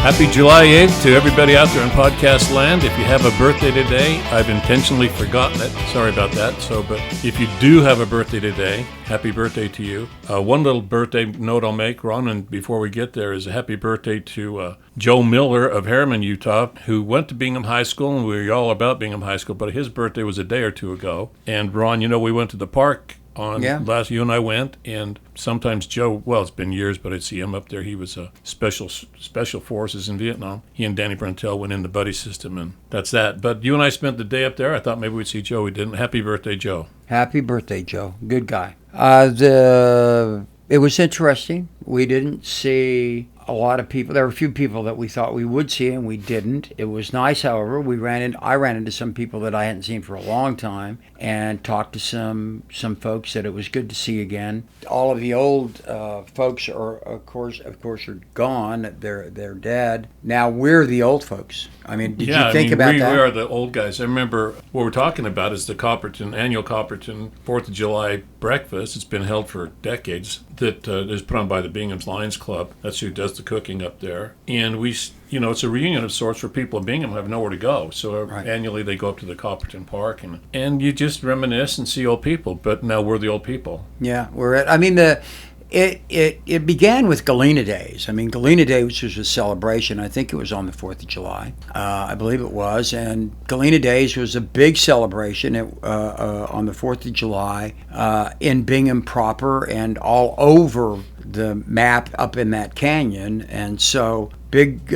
Happy July 8th to everybody out there in podcast land. If you have a birthday today, I've intentionally forgotten it. Sorry about that. But if you do have a birthday today, happy birthday to you. One little birthday note I'll make, Ron, and before we get there, is a happy birthday to Joe Miller of Harriman, Utah, who went to Bingham High School, and we were all about Bingham High School, but his birthday was a day or two ago. And Ron, we went to the park you and I went, and sometimes Joe, well, it's been years, but I'd see him up there. He was a special forces in Vietnam. He and Danny Brentel went in the buddy system, and that's that. But you and I spent the day up there. I thought maybe we'd see Joe. We didn't. Happy birthday, Joe. Happy birthday, Joe. Good guy. It was interesting. We didn't see a lot of people. There were a few people that we thought we would see, and we didn't. It was nice, however. I ran into some people that I hadn't seen for a long time, and talked to some folks that it was good to see again. All of the old folks are, of course, are gone. They're dead. Now we're the old folks. I mean, did you think about that? We are the old guys. I remember what we're talking about is the annual Copperton 4th of July breakfast. It's been held for decades. That is put on by the Bingham's Lions Club. That's who does the cooking up there. And it's a reunion of sorts for people in Bingham who have nowhere to go. So annually they go up to the Copperton Park and you just reminisce and see old people. But now we're the old people. Yeah, It began with Galena Days. Galena Days was a celebration. I think it was on the 4th of July. I believe it was. And Galena Days was a big celebration on the 4th of July in Bingham proper and all over the map up in that canyon. And so big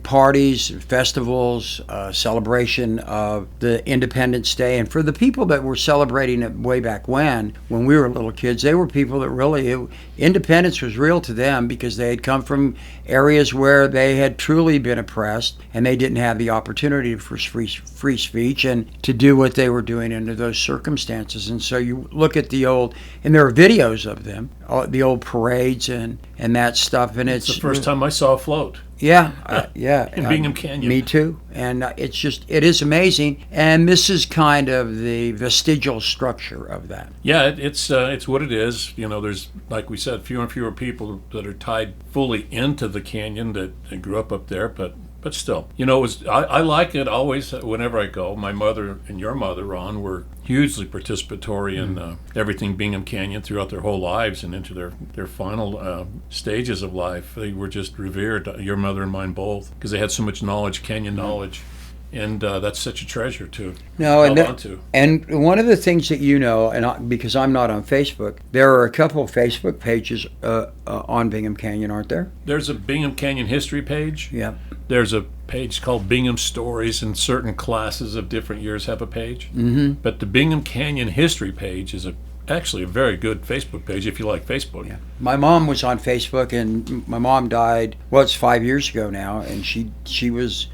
parties, festivals, celebration of the Independence Day. And for the people that were celebrating it way back when we were little kids, they were people that really, independence was real to them because they had come from areas where they had truly been oppressed and they didn't have the opportunity for free speech and to do what they were doing under those circumstances. And so you look at and there are videos of them, the old parades and that stuff. And it's the first time I saw a float. Yeah. In Bingham Canyon. Me too. And it is amazing. And this is kind of the vestigial structure of that. Yeah, it's what it is. There's, like we said, fewer and fewer people that are tied fully into the canyon that grew up there, but still, I like it always whenever I go. My mother and your mother, Ron, were hugely participatory in everything Bingham Canyon throughout their whole lives and into their final stages of life. They were just revered, your mother and mine both, because they had so much knowledge, canyon knowledge. And that's such a treasure to hold on to. And one of the things that because I'm not on Facebook, there are a couple of Facebook pages on Bingham Canyon, aren't there? There's a Bingham Canyon history page. Yeah. There's a page called Bingham Stories, and certain classes of different years have a page. Mm-hmm. But the Bingham Canyon history page is actually a very good Facebook page if you like Facebook. Yeah. My mom was on Facebook, and my mom died, it's 5 years ago now, and she was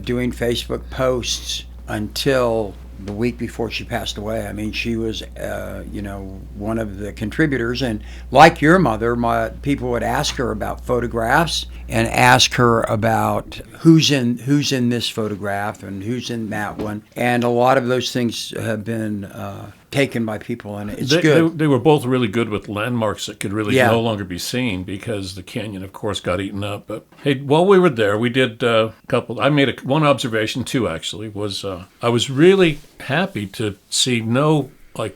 doing Facebook posts until the week before she passed away. She was, one of the contributors, and like your mother, people would ask her about photographs and ask her about who's in this photograph and who's in that one, and a lot of those things have been taken by people, and it's good. They were both really good with landmarks that could really no longer be seen because the canyon, of course, got eaten up. But hey, while we were there, we did a couple. I made one observation too. Actually, was I was really happy to see no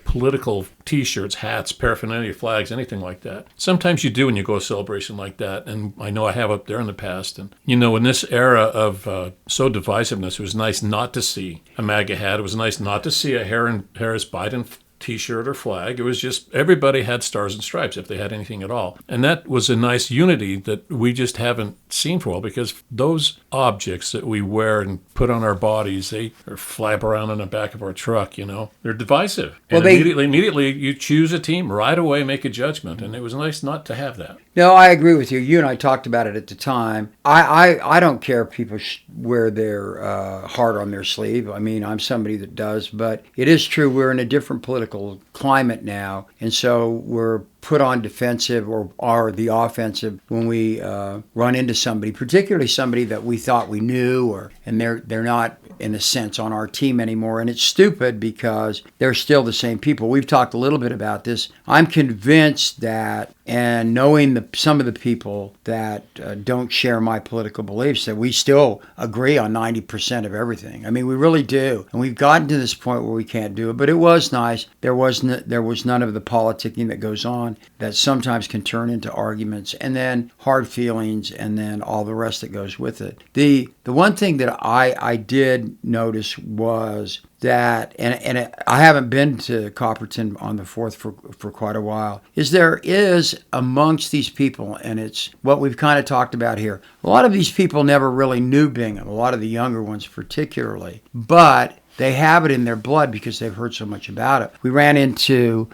political T-shirts, hats, paraphernalia, flags, anything like that. Sometimes you do when you go to a celebration like that, and I know I have up there in the past. And in this era of so divisiveness, it was nice not to see a MAGA hat. It was nice not to see a Harris Biden T-shirt or flag. It was just everybody had stars and stripes if they had anything at all. And that was a nice unity that we just haven't seen for a while, because those objects that we wear and put on our bodies, they flap around in the back of our truck, they're divisive. And immediately you choose a team, right away make a judgment. And it was nice not to have that. No, I agree with you. You and I talked about it at the time. I don't care if people wear their heart on their sleeve. I'm somebody that does, but it is true we're in a different political climate now, and so we're put on defensive or are the offensive when we run into somebody, particularly somebody that we thought we knew, and they're not in a sense on our team anymore. And it's stupid because they're still the same people. We've talked a little bit about this. I'm convinced that, and knowing some of the people that don't share my political beliefs, that we still agree on 90% of everything. I mean, we really do. And we've gotten to this point where we can't do it. But it was nice. There was none of the politicking that goes on that sometimes can turn into arguments and then hard feelings and then all the rest that goes with it. The one thing that I did notice was that, and I haven't been to Copperton on the 4th for quite a while, is there is amongst these people, and it's what we've kind of talked about here, a lot of these people never really knew Bingham, a lot of the younger ones particularly, but they have it in their blood because they've heard so much about it. We ran into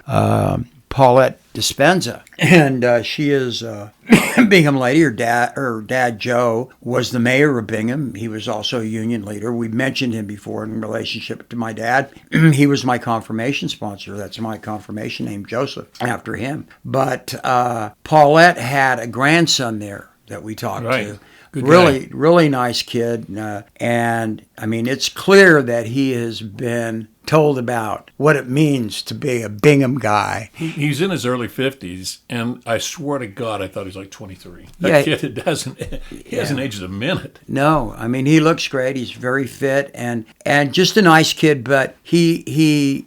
Paulette Dispenza, and she is a Bingham lady. Her dad, Joe, was the mayor of Bingham. He was also a union leader. We mentioned him before in relationship to my dad. He was my confirmation sponsor. That's my confirmation name, Joseph, after him. But Paulette had a grandson there that we talked to. Good really, guy. really nice kid. And, I mean, it's clear that he has been told about what it means to be a Bingham guy. He's in his early 50s, and I swear to God, I thought he was like 23. That kid hasn't aged a minute. No, I mean, he looks great. He's very fit and just a nice kid, but he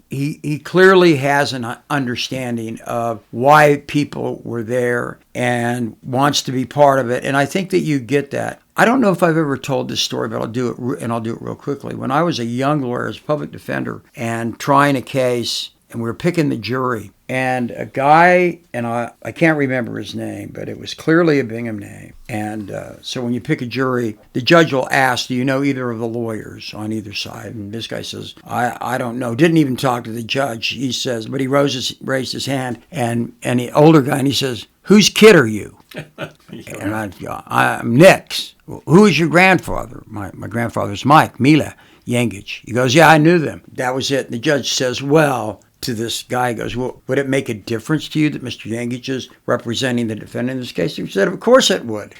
clearly has an understanding of why people were there and wants to be part of it. And I think that you get that. I don't know if I've ever told this story, but I'll do it real quickly. When I was a young lawyer as public defender and trying a case, and we were picking the jury, and a guy, and I can't remember his name, but it was clearly a Bingham name. And so when you pick a jury, the judge will ask, do you know either of the lawyers on either side? And this guy says, I don't know. Didn't even talk to the judge. He says, but he raised his hand, and the older guy, and he says, whose kid are you? And I'm Nick's. Who is your grandfather? My grandfather's Mike, Mila Yengich. He goes, yeah, I knew them. That was it. And the judge says, well, to this guy, he goes, well, would it make a difference to you that Mr. Yengich is representing the defendant in this case? He said, of course it would.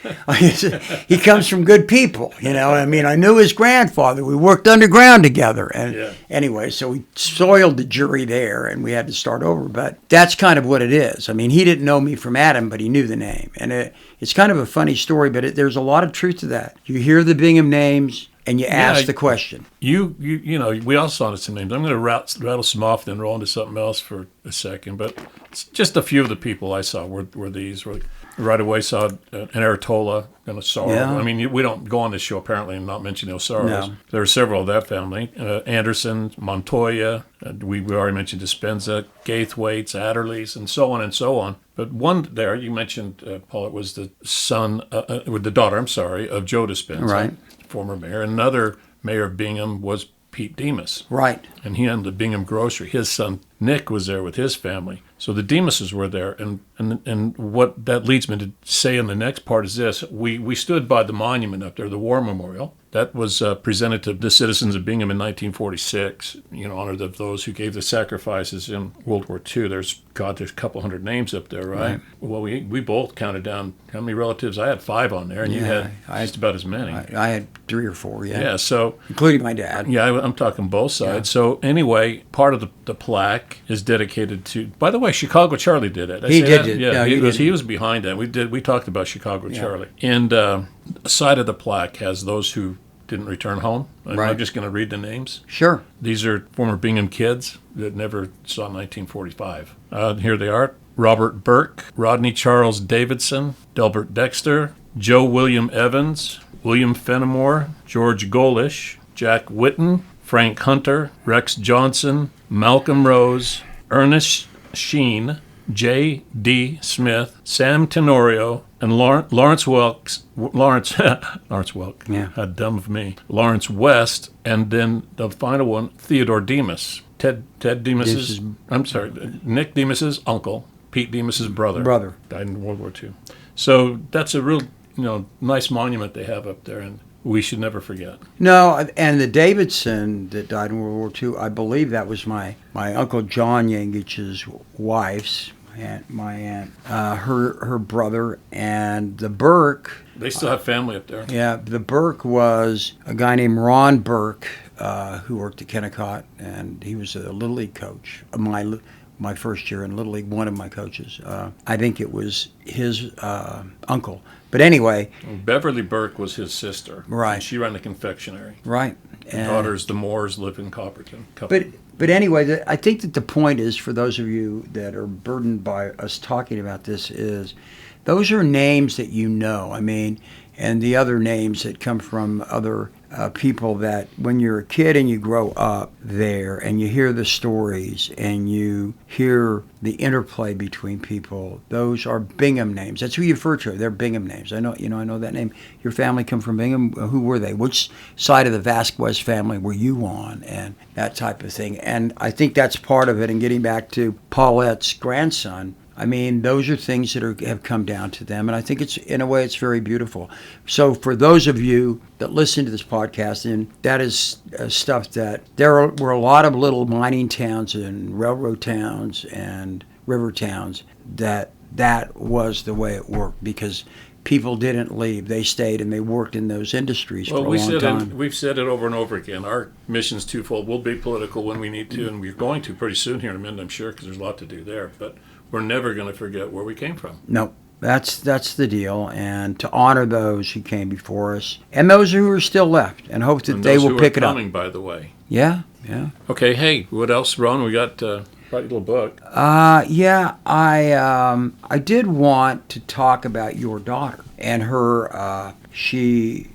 He comes from good people, you know. I mean, I knew his grandfather. We worked underground together. And anyway, so we soiled the jury there, and we had to start over. But that's kind of what it is. I mean, he didn't know me from Adam, but he knew the name. And it's kind of a funny story, but there's a lot of truth to that. You hear the Bingham names, and you ask the question. You know, we all saw some names. I'm going to rattle some off, then roll into something else for a second. But just a few of the people I saw were these. Right away saw an Aratola and a Sorrow. Yeah. I mean, we don't go on this show apparently and not mention those Sorrows. No. There are several of that family. Anderson, Montoya, we already mentioned Dispenza, Gaithwaites, Adderleys, and so on and so on. But one there, you mentioned, Paul, it was the the daughter, of Joe Dispenza, right, former mayor. Another mayor of Bingham was Pete Demas. Right. And he owned the Bingham Grocery. His son, Nick, was there with his family. So the Demases were there. And what that leads me to say in the next part is this. We stood by the monument up there, the War Memorial. That was presented to the citizens of Bingham in 1946, in honor of those who gave the sacrifices in World War II. There's a couple hundred names up there, right? Well, we both counted down how many relatives. I had 5 on there, and you had just about as many. I had 3 or 4, Yeah, so... including my dad. Yeah, I'm talking both sides. Yeah. So anyway, part of the plaque is dedicated to... By the way, Chicago Charlie did it. He did it. Yeah, no, he was behind that. We talked about Chicago Charlie. And the side of the plaque has those who didn't return home. I'm just going to read the names. Sure. These are former Bingham kids that never saw 1945. Here they are. Robert Burke, Rodney Charles Davidson, Delbert Dexter, Joe William Evans, William Fenimore, George Golish, Jack Whitten, Frank Hunter, Rex Johnson, Malcolm Rose, Ernest Sheen, J. D. Smith, Sam Tenorio, and Lawrence Welks. Lawrence Welk. Yeah. How dumb of me. Lawrence West, and then the final one, Theodore Demas. Ted Demas's. Nick Demas's uncle. Pete Demas's brother. Died in World War II. So that's a real, nice monument they have up there, and we should never forget. No, and the Davidson that died in World War II, I believe that was my Uncle John Yengich's wife's my aunt, her brother, and the Burke. They still have family up there. Yeah, the Burke was a guy named Ron Burke, who worked at Kennecott, and he was a Little League coach. My first year in Little League, one of my coaches. I think it was his uncle. But anyway. Beverly Burke was his sister. Right. And she ran the confectionery. Right. The daughters, the Moores, live in Copperton. But anyway, I think that the point is, for those of you that are burdened by us talking about this, is those are names that you know. I mean, and the other names that come from other people that when you're a kid and you grow up there and you hear the stories and you hear the interplay between people, those are Bingham names. That's who you refer to. They're Bingham names. I know that name. Your family come from Bingham. Who were they? Which side of the Vasquez family were you on? And that type of thing. And I think that's part of it. And getting back to Paulette's grandson, I mean, those are things that have come down to them, and I think in a way it's very beautiful. So for those of you that listen to this podcast, and that is stuff that there were a lot of little mining towns and railroad towns and river towns that was the way it worked, because people didn't leave. They stayed and they worked in those industries for a long time. We've said it over and over again. Our mission's twofold. We'll be political when we need to, and we're going to pretty soon here in a minute, I'm sure, because there's a lot to do there. But we're never going to forget where we came from. No, that's the deal, and to honor those who came before us and those who are still left, and hope that they will pick it up. Coming, by the way. Yeah. Okay, hey, what else, Ron? We got a little book. Yeah, I did want to talk about your daughter and her. She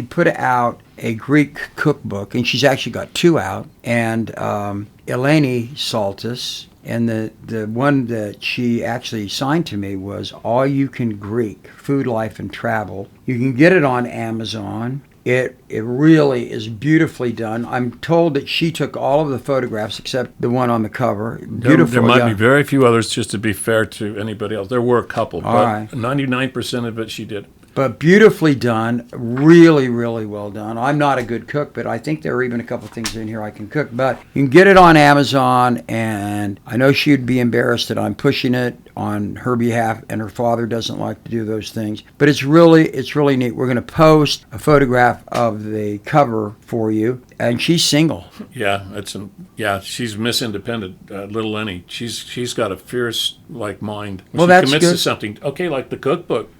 put out a Greek cookbook, and she's actually got two out, and Eleni Saltas. And the one that she actually signed to me was All You Can Greek, Food, Life, and Travel. You can get it on Amazon. It really is beautifully done. I'm told that she took all of the photographs except the one on the cover. Beautiful. There might be very few others, just to be fair to anybody else. There were a couple, but right. 99% of it she did. But beautifully done, really, really well done. I'm not a good cook, but I think there are even a couple things in here I can cook. But you can get it on Amazon, and I know she'd be embarrassed that I'm pushing it on her behalf, and her father doesn't like to do those things. But it's really neat. We're going to post a photograph of the cover for you, and she's single. Yeah, she's Miss Independent, little Lenny. She's got a fierce mind. Well, she that's commits good. to something. Okay, like the cookbook.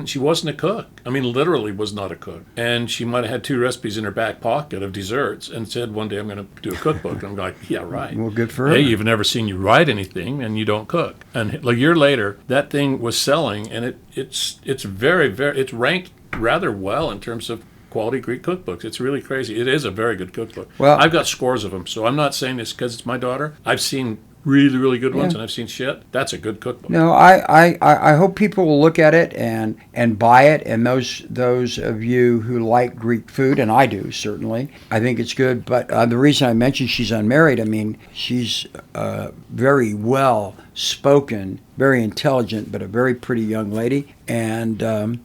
She wasn't a cook. I mean, literally was not a cook. And she might have had 2 recipes in her back pocket of desserts and said one day I'm going to do a cookbook. And I'm like, yeah, right. Well, good for her. Hey, you've never seen you write anything and you don't cook. And a year later, that thing was selling, and it's very, very, it's ranked rather well in terms of quality Greek cookbooks. It's really crazy. It is a very good cookbook. Well, I've got scores of them, so I'm not saying this because it's my daughter. I've seen really, really good ones, and I've seen shit. That's a good cookbook. No, I hope people will look at it and buy it. And those of you who like Greek food, and I do certainly, I think it's good. But the reason I mentioned she's unmarried, I mean, she's very well spoken, very intelligent, but a very pretty young lady, and.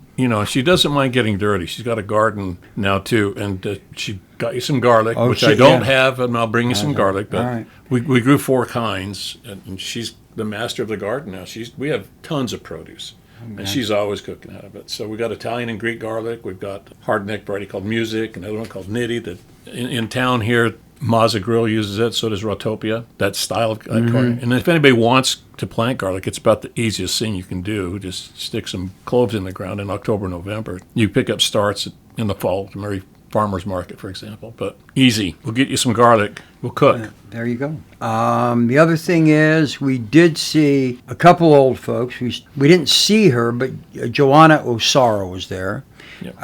She doesn't mind getting dirty. She's got a garden now, too, and she got you some garlic, which I don't have, and I'll bring you some garlic. But right. we grew 4 kinds, and she's the master of the garden now. We have tons of produce, and she's always cooking out of it. So we got Italian and Greek garlic. We've got hard-neck variety called Music, another one called Nitty. That in town here, Mazza Grill uses it, so does Rotopia, that style of garlic. And if anybody wants to plant garlic, it's about the easiest thing you can do. Just stick some cloves in the ground in October, November. You pick up starts in the fall to Murray Farmer's Market, for example. But easy. We'll get you some garlic. We'll cook. There you go. The other thing is we did see a couple old folks. We didn't see her, but Joanna Osara was there. Yep.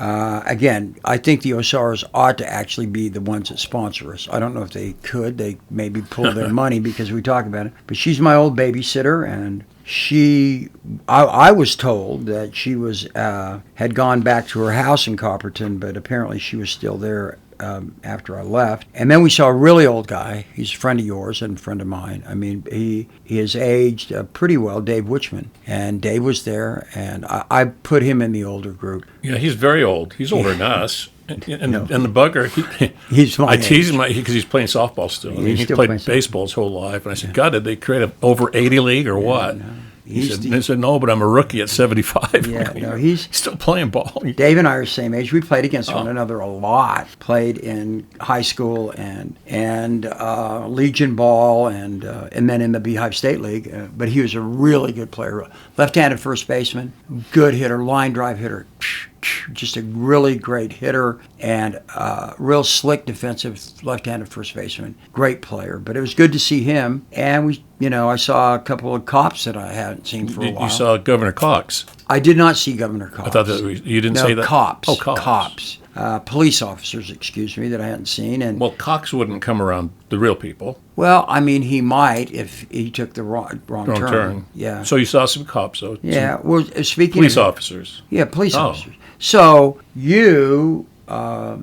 Again, I think the Osaras ought to actually be the ones that sponsor us. I don't know if they could. They maybe pull their money because we talk about it. But she's my old babysitter, and I was told that she had gone back to her house in Copperton, but apparently she was still there after I left. And then we saw a really old guy. He's a friend of yours and a friend of mine. I mean, he has aged pretty well, Dave Wichman. And Dave was there, and I put him in the older group. Yeah, he's very old. He's older than us. And the bugger, I tease him because he's playing softball still. I mean, he played baseball his whole life. And I said, God, did they create an over 80 league or what? No. He said, no, but I'm a rookie at 75. Yeah, no, he's still playing ball. Dave and I are the same age. We played against one another a lot. Played in high school and Legion ball and then in the Beehive State League. But he was a really good player. Left-handed first baseman, good hitter, line drive hitter. Just a really great hitter and real slick defensive left-handed first baseman. Great player. But it was good to see him. And I saw a couple of cops that I hadn't seen for a while. You saw Governor Cox? I did not see Governor Cox. I thought that you didn't say that. Cops. Oh, cops. Cops. Police officers, excuse me, that I hadn't seen. And well, Cox wouldn't come around the real people. Well, I mean, he might if he took the wrong turn. Yeah. So you saw some cops, though. Yeah. Well, speaking police officers. Yeah, police officers. So you, I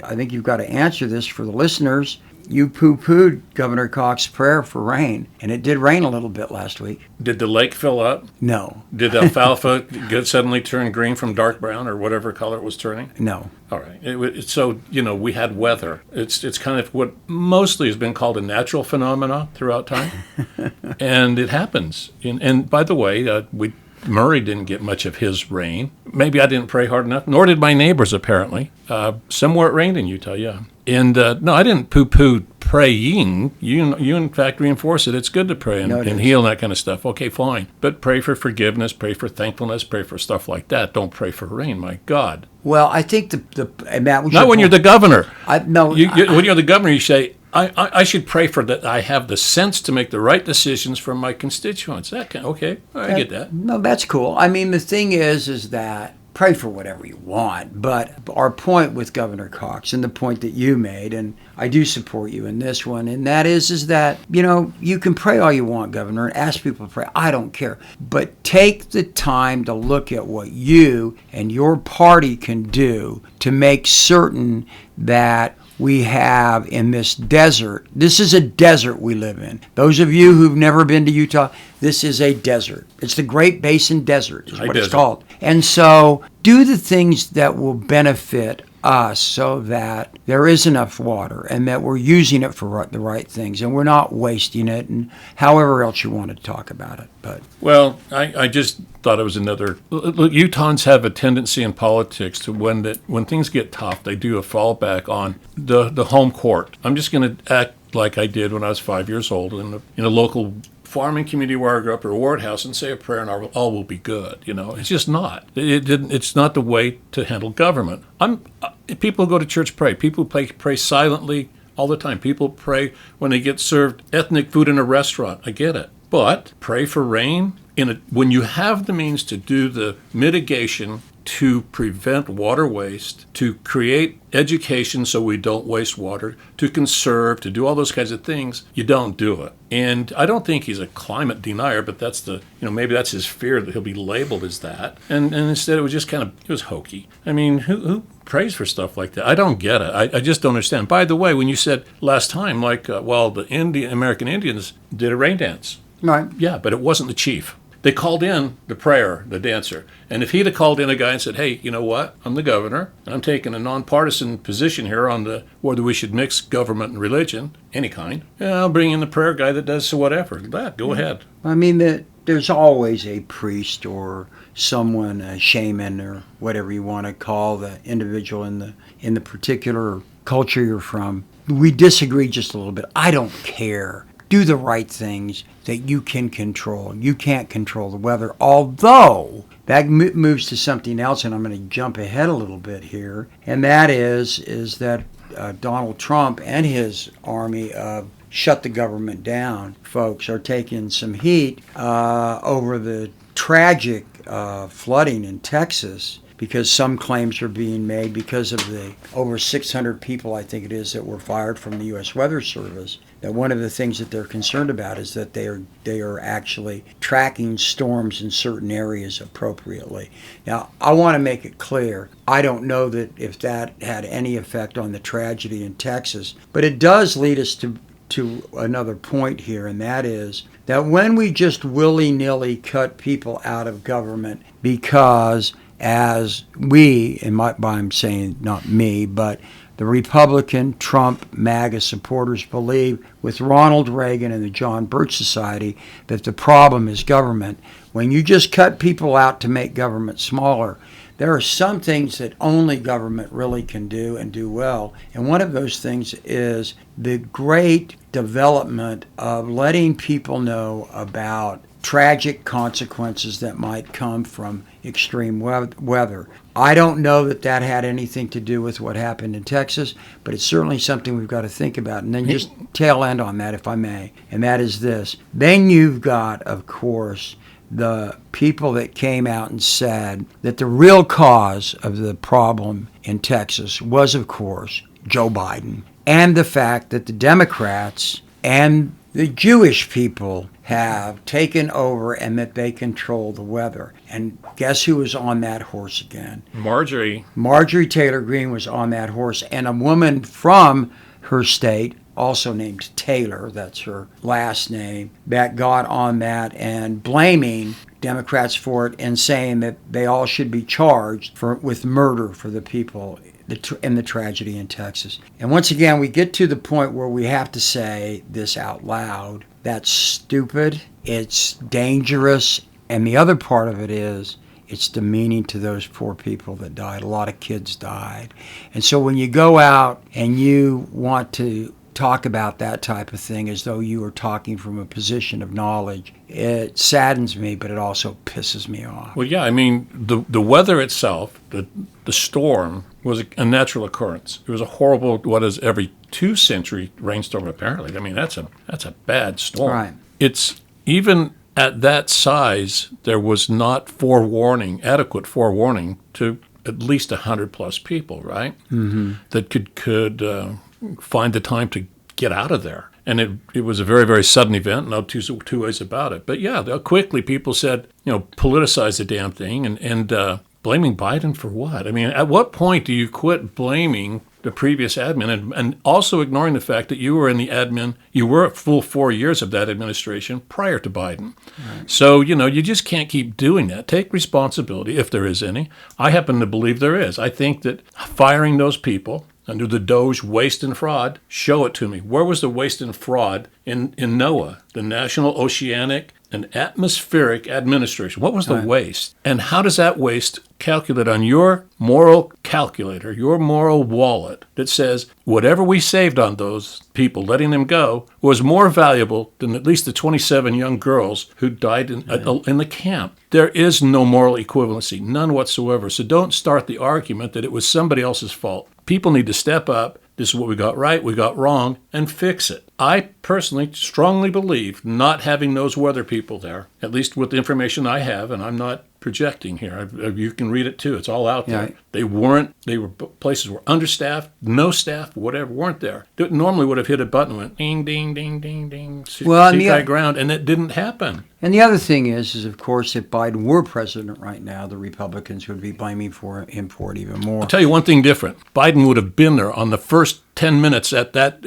think you've got to answer this for the listeners. You poo-pooed Governor Cox's prayer for rain, and it did rain a little bit last week. Did the lake fill up? No. Did alfalfa suddenly turn green from dark brown or whatever color it was turning? No. All right. So, we had weather. It's kind of what mostly has been called a natural phenomena throughout time, and it happens. And by the way, Murray didn't get much of his rain. Maybe I didn't pray hard enough, nor did my neighbors, apparently. Somewhere it rained in Utah, yeah. And no, I didn't poo-poo praying. You in fact reinforce it. It's good to pray and heal and that kind of stuff. Okay, fine. But pray for forgiveness, pray for thankfulness, pray for stuff like that. Don't pray for rain, my God. Well, I think and that was not when you're the governor. When you're the governor, you say, I should pray for that. I have the sense to make the right decisions for my constituents. I get that. No, that's cool. I mean, the thing is that pray for whatever you want. But our point with Governor Cox and the point that you made, and I do support you in this one, and that is that, you can pray all you want, Governor, and ask people to pray. I don't care. But take the time to look at what you and your party can do to make certain that we have in this desert. This is a desert we live in. Those of you who've never been to Utah, this is a desert. It's the Great Basin Desert is what it's called. And so do the things that will benefit us so that there is enough water and that we're using it for the right things and we're not wasting it and however else you want to talk about it. But well, I just thought it was another. Look, Utahns have a tendency in politics to when things get tough, they do a fallback on the home court. I'm just going to act like I did when I was 5 years old in a local farming community where I grew up, or a ward house, and say a prayer and all will be good. It's just not. It's not the way to handle government. People go to church pray. People pray silently all the time. People pray when they get served ethnic food in a restaurant. I get it. But pray for rain when you have the means to do the mitigation to prevent water waste, to create education so we don't waste water, to conserve, to do all those kinds of things, you don't do it. And I don't think he's a climate denier, but that's maybe that's his fear that he'll be labeled as that. And instead it was just it was hokey. I mean, who prays for stuff like that? I don't get it. I just don't understand. By the way, when you said last time, the American Indians did a rain dance. Right. Yeah, but it wasn't the chief. They called in the prayer, the dancer. And if he'd have called in a guy and said, hey, you know what? I'm the governor. I'm taking a nonpartisan position here on whether we should mix government and religion, any kind. Yeah, I'll bring in the prayer guy that does whatever. Go ahead. I mean, there's always a priest or someone, a shaman or whatever you want to call the individual in the particular culture you're from. We disagree just a little bit. I don't care. Do the right things that you can control. You can't control the weather, although that moves to something else, and I'm going to jump ahead a little bit here, and that is that Donald Trump and his army of shut the government down folks are taking some heat over the tragic flooding in Texas. because some claims are being made because of the over 600 people, I think it is, that were fired from the U.S. Weather Service, that one of the things that they're concerned about is that they are actually tracking storms in certain areas appropriately. Now, I want to make it clear, I don't know that if that had any effect on the tragedy in Texas, but it does lead us to another point here, and that is that when we just willy-nilly cut people out of government because, as we, and I'm saying not me, but the Republican, Trump, MAGA supporters believe with Ronald Reagan and the John Birch Society that the problem is government. When you just cut people out to make government smaller, there are some things that only government really can do and do well. And one of those things is the great development of letting people know about tragic consequences that might come from extreme weather. I don't know that that had anything to do with what happened in Texas, but it's certainly something we've got to think about. And then just tail end on that, if I may, and that is this. Then you've got, of course, the people that came out and said that the real cause of the problem in Texas was, of course, Joe Biden, and the fact that the Democrats and the Jewish people have taken over and that they control the weather. And guess who was on that horse again? Marjorie Taylor Greene was on that horse, and a woman from her state, also named Taylor, that's her last name, that got on that and blaming Democrats for it and saying that they all should be charged with murder for the people in the tragedy in Texas. And once again, we get to the point where we have to say this out loud. That's stupid, it's dangerous, and the other part of it is it's demeaning to those poor people that died. A lot of kids died. And so when you go out and you want to talk about that type of thing as though you were talking from a position of knowledge, it saddens me, but it also pisses me off. Well, yeah, I mean, the weather itself, the storm, was a natural occurrence. It was a horrible, every 2-century rainstorm, apparently. I mean, that's a bad storm. Right. It's even at that size, there was not adequate forewarning to at least 100+ people, right? Mm-hmm. That could find the time to get out of there. And it was a very, very sudden event, no two ways about it. But yeah, quickly people said, politicize the damn thing and blaming Biden for what? I mean, at what point do you quit blaming the previous admin and also ignoring the fact that you were in the admin, you were a full 4 years of that administration prior to Biden. Right. So, you just can't keep doing that. Take responsibility, if there is any. I happen to believe there is. I think that firing those people under the DOGE waste and fraud, show it to me. Where was the waste and fraud in NOAA, the National Oceanic and Atmospheric Administration? What was the waste? And how does that waste calculate on your moral calculator, your moral wallet that says whatever we saved on those people, letting them go, was more valuable than at least the 27 young girls who died in the camp? There is no moral equivalency, none whatsoever. So don't start the argument that it was somebody else's fault. People need to step up. This is what we got right, we got wrong, and fix it. I personally strongly believe not having those weather people there, at least with the information I have, and I'm not projecting here. You can read it too. It's all out there. Yeah. Places were understaffed, no staff, whatever, weren't there. They normally would have hit a button and went ding, ding, ding, ding, ding, high ground, and it didn't happen. And the other thing is of course, if Biden were president right now, the Republicans would be blaming him for it even more. I'll tell you one thing different. Biden would have been there on the first 10 minutes when that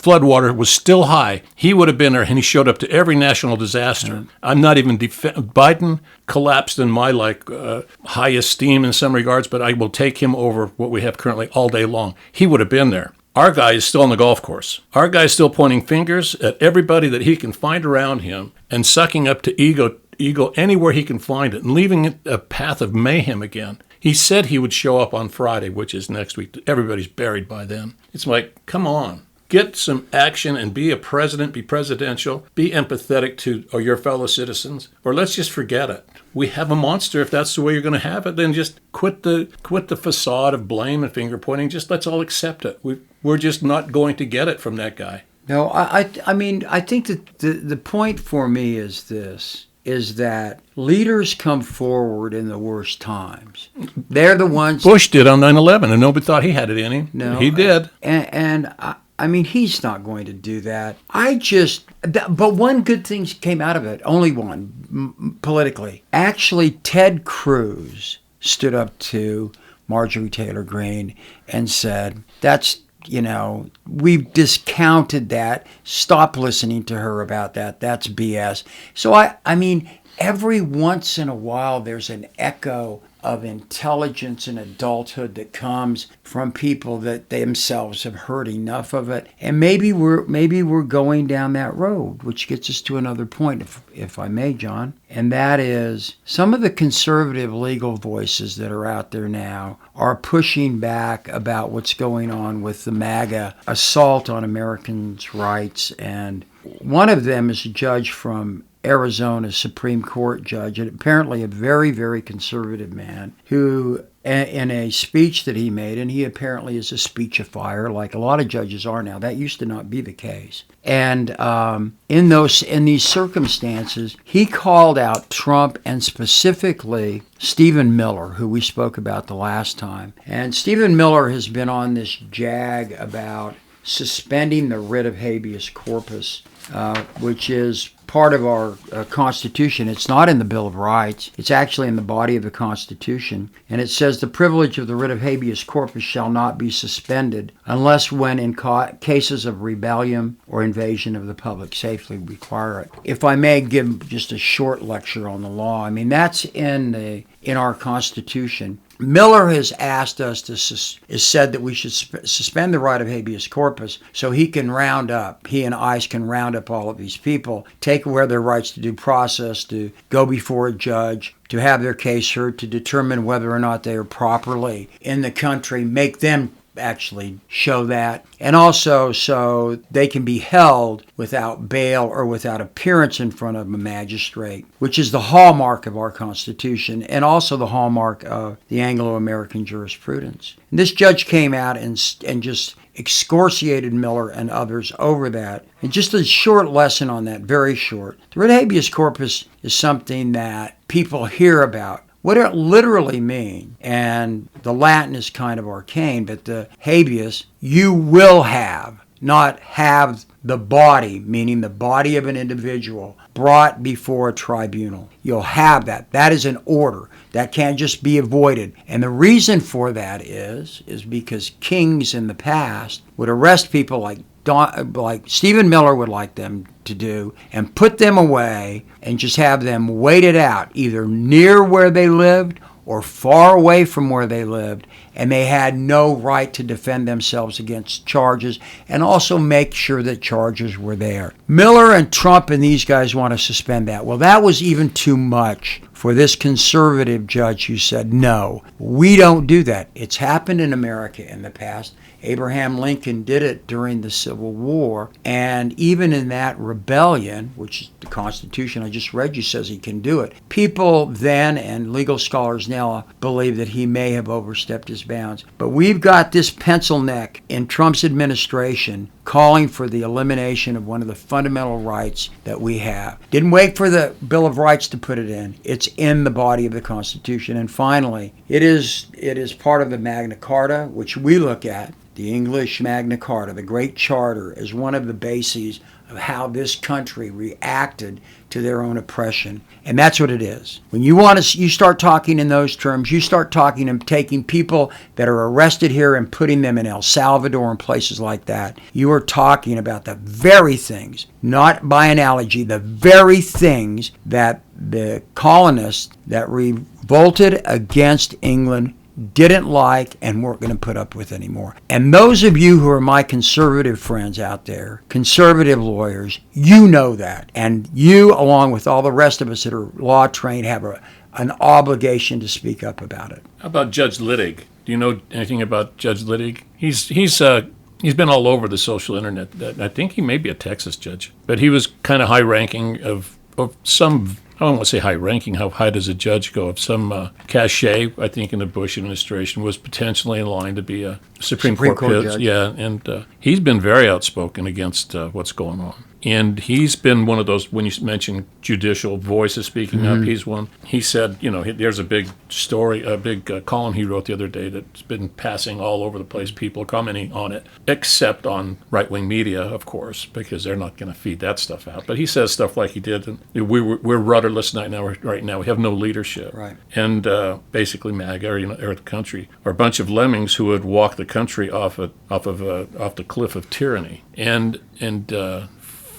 floodwater was still high. He would have been there, and he showed up to every national disaster. Yeah. I'm not even Biden collapsed in my high esteem in some regards, but I will take him over what we have currently all day long. He would have been there. Our guy is still on the golf course. Our guy is still pointing fingers at everybody that he can find around him and sucking up to ego anywhere he can find it and leaving it a path of mayhem again. He said he would show up on Friday, which is next week. Everybody's buried by then. It's like, come on. Get some action and be a president, be presidential, be empathetic to your fellow citizens, or let's just forget it. We have a monster. If that's the way you're going to have it, then just quit the facade of blame and finger pointing. Just let's all accept it. We're just not going to get it from that guy. No, I mean, I think that the point for me is this. is that leaders come forward in the worst times. They're the ones. Bush did on 9/11, and nobody thought he had it in him. No, he did. I mean, he's not going to do that. But one good thing came out of it, only one, politically. Actually, Ted Cruz stood up to Marjorie Taylor Greene and said, we've discounted that. Stop listening to her about that. That's BS. So, I mean, every once in a while, there's an echo of intelligence and adulthood that comes from people that they themselves have heard enough of it. And maybe we're going down that road, which gets us to another point, if I may, John. And that is some of the conservative legal voices that are out there now are pushing back about what's going on with the MAGA assault on Americans' rights. And one of them is a judge from Arizona, Supreme Court judge, and apparently a very, very conservative man who, in a speech that he made, and he apparently is a speechifier like a lot of judges are now. That used to not be the case. And in these circumstances, he called out Trump and specifically Stephen Miller, who we spoke about the last time. And Stephen Miller has been on this jag about suspending the writ of habeas corpus, which is part of our Constitution. It's not in the Bill of Rights. It's actually in the body of the Constitution. And it says the privilege of the writ of habeas corpus shall not be suspended unless when in cases of rebellion or invasion of the public safety require it. If I may give just a short lecture on the law, I mean, that's in our Constitution. Miller has asked us has said that we should suspend the right of habeas corpus so he and ICE can round up all of these people, take away their rights to due process, to go before a judge, to have their case heard, to determine whether or not they are properly in the country, make them actually show that, and also so they can be held without bail or without appearance in front of a magistrate, which is the hallmark of our Constitution and also the hallmark of the Anglo-American jurisprudence. And this judge came out and just excoriated Miller and others over that. And just a short lesson on that, very short. The writ habeas corpus is something that people hear about. What it literally means, and the Latin is kind of arcane, but the habeas, you will have, not have the body, meaning the body of an individual, brought before a tribunal. You'll have that. That is an order. That can't just be avoided. And the reason for that is because kings in the past would arrest people like Stephen Miller would like them to do, and put them away and just have them waited out, either near where they lived or far away from where they lived, and they had no right to defend themselves against charges and also make sure that charges were there. Miller and Trump and these guys want to suspend that. Well, that was even too much for this conservative judge who said, no, we don't do that. It's happened in America in the past. Abraham Lincoln did it during the Civil War, and even in that rebellion, which is the Constitution I just read you says he can do it, people then and legal scholars now believe that he may have overstepped his bounds. But we've got this pencil neck in Trump's administration calling for the elimination of one of the fundamental rights that we have. Didn't wait for the Bill of Rights to put it in. It's in the body of the Constitution. And finally, it is part of the Magna Carta, which we look at, the English Magna Carta, the Great Charter, as one of the bases of how this country reacted to their own oppression. And that's what it is. When you start talking in those terms, you start talking and taking people that are arrested here and putting them in El Salvador and places like that. You are talking about the very things, not by analogy, the very things that the colonists that revolted against England didn't like and weren't going to put up with anymore. And those of you who are my conservative friends out there, conservative lawyers, you know that. And you, along with all the rest of us that are law trained, have an obligation to speak up about it. How about Judge Littig? Do you know anything about Judge Littig? He's been all over the social internet. I think he may be a Texas judge, but he was kind of high-ranking of some. I don't want to say high-ranking. How high does a judge go? Of some cachet, I think, in the Bush administration, was potentially in line to be a Supreme Court judge. Yeah, and he's been very outspoken against what's going on And he's been one of those, when you mention judicial voices speaking up, he's one. He said, there's a big story, a big column he wrote the other day that's been passing all over the place, people commenting on it, except on right-wing media, of course, because they're not going to feed that stuff out. But he says stuff like he did, and we're rudderless right now. We have no leadership. Right. And basically MAGA, or the country, are a bunch of lemmings who would walk the country off the cliff of tyranny. And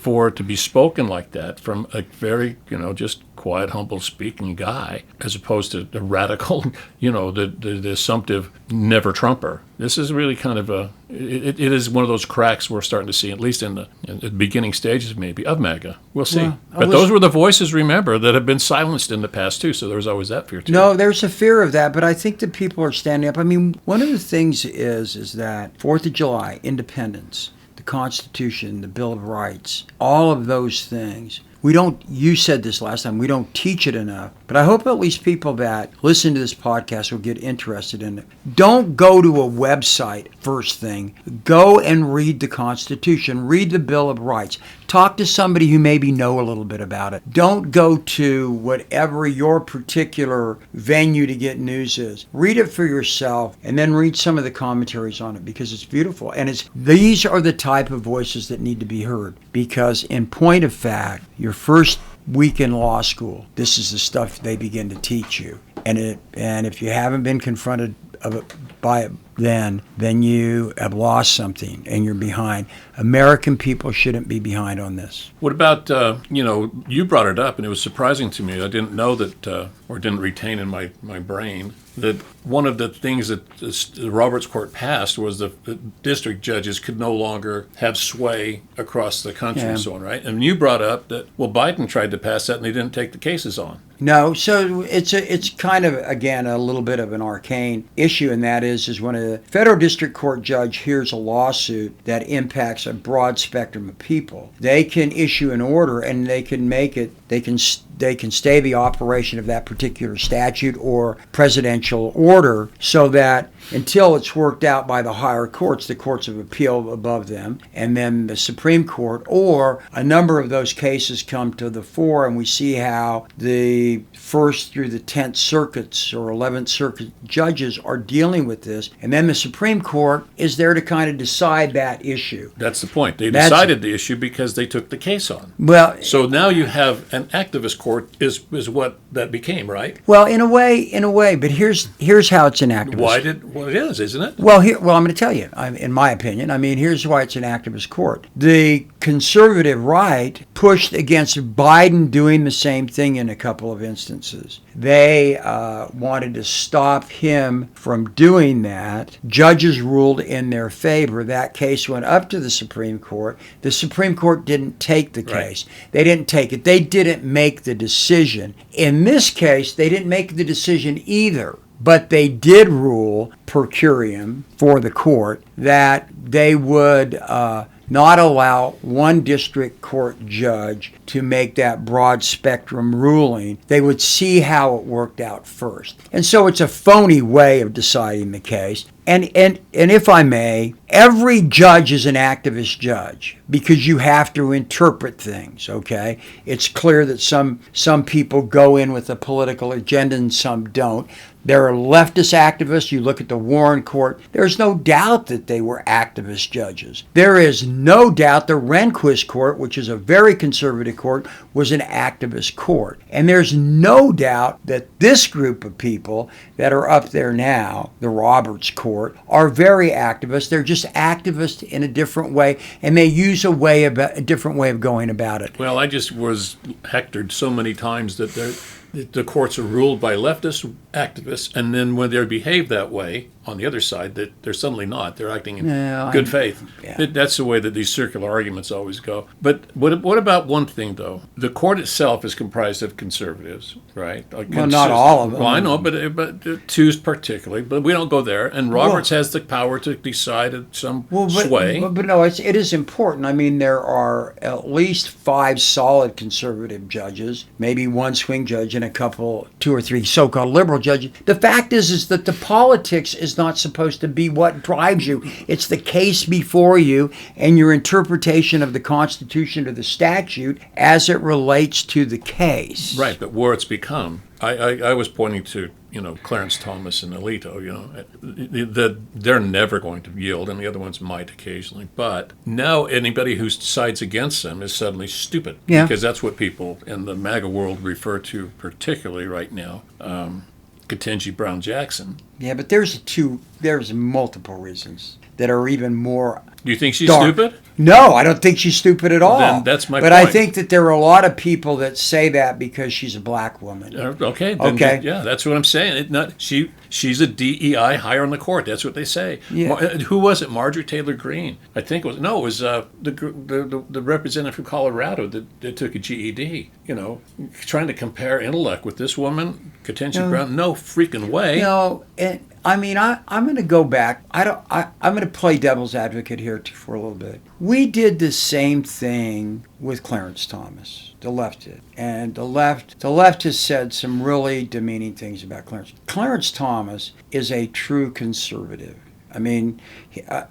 for it to be spoken like that from a very, just quiet, humble speaking guy, as opposed to the radical, the assumptive never Trumper. This is really kind of it is one of those cracks we're starting to see, at least in the beginning stages maybe of MAGA. We'll see. Well, but those were the voices, remember, that have been silenced in the past too. So there was always that fear too. No, there's a fear of that, but I think that people are standing up. I mean, one of the things is that 4th of July, independence, the Constitution, the Bill of Rights, all of those things. You said this last time, we don't teach it enough, but I hope at least people that listen to this podcast will get interested in it. Don't go to a website first thing. Go and read the Constitution, read the Bill of Rights. Talk to somebody who maybe know a little bit about it. Don't go to whatever your particular venue to get news is. Read it for yourself and then read some of the commentaries on it, because it's beautiful. And these are the type of voices that need to be heard, because in point of fact, your first week in law school, this is the stuff they begin to teach you. And if you haven't been confronted by it then you have lost something and you're behind. American people shouldn't be behind on this. What about, you brought it up, and it was surprising to me. I didn't know that, or didn't retain in my brain, that one of the things that the Roberts Court passed was the district judges could no longer have sway across the country and so on, right? And you brought up that, Biden tried to pass that and they didn't take the cases on. No, so it's kind of, again, a little bit of an arcane issue, and that is when a federal district court judge hears a lawsuit that impacts a broad spectrum of people, they can issue an order and they can make it, they can stay the operation of that particular statute or presidential order, so that until it's worked out by the higher courts, the courts of appeal above them, and then the Supreme Court, or a number of those cases come to the fore, and we see how the 1st through the 10th circuits or 11th circuit judges are dealing with this, and then the Supreme Court is there to kind of decide that issue. That's the point. They decided the issue because they took the case on. Well, so now you have an activist court is what that became, right? Well, in a way, but here's how it's an activist. Well, it is, isn't it? Well, I'm going to tell you. In my opinion, here's why it's an activist court. The conservative right pushed against Biden doing the same thing in a couple of instances. They wanted to stop him from doing that. Judges ruled in their favor. That case went up to the Supreme Court. The Supreme Court didn't take the case. Right. They didn't take it. They didn't make the decision. In this case, they didn't make the decision either. But they did rule per curiam for the court that they would not allow one district court judge to make that broad spectrum ruling. They would see how it worked out first. And so it's a phony way of deciding the case. And if I may, every judge is an activist judge because you have to interpret things, okay? It's clear that some people go in with a political agenda and some don't. There are leftist activists. You look at the Warren Court. There's no doubt that they were activist judges. There is no doubt the Rehnquist Court, which is a very conservative court, was an activist court. And there's no doubt that this group of people that are up there now, the Roberts Court, are very activist. They're just activists in a different way, and they use a different way of going about it. Well, I just was hectored so many times that the courts are ruled by leftist activists, and then when they behave that way on the other side, that they're suddenly not. They're acting in good faith. Yeah. That's the way that these circular arguments always go. But what about one thing, though? The court itself is comprised of conservatives, right? Well, not all of them. Well, I know, but two particularly. But we don't go there. And Roberts has the power to decide at some sway. But no, it is important. There are at least 5 solid conservative judges, maybe one swing judge, and a couple, 2 or 3 so-called liberal judges. The fact is that the politics is is not supposed to be what drives you. It's the case before you and your interpretation of the Constitution or the statute as it relates to the case. Right, but where it's become, I was pointing to, Clarence Thomas and Alito, that they're never going to yield, and the other ones might occasionally. But now anybody who sides against them is suddenly stupid. Yeah. Because that's what people in the MAGA world refer to, particularly right now. Ketanji Brown Jackson. Yeah, but there's multiple reasons that are even more. Do you think she's dark. stupid? No, I don't think she's stupid at all. Then that's my but point. I think that there are a lot of people that say that because she's a black woman. Okay. Okay. Yeah, that's what I'm saying. She's a DEI hire on the court. That's what they say. Yeah. Who was it? Marjorie Taylor Greene. I think it was. No, it was the representative from Colorado that took a GED. Trying to compare intellect with this woman, Ketanji Brown. No freaking way. No, I'm going to go back. I'm going to play devil's advocate here for a little bit. We did the same thing with Clarence Thomas. The left did. And the left has said some really demeaning things about Clarence. Clarence Thomas is a true conservative. I mean,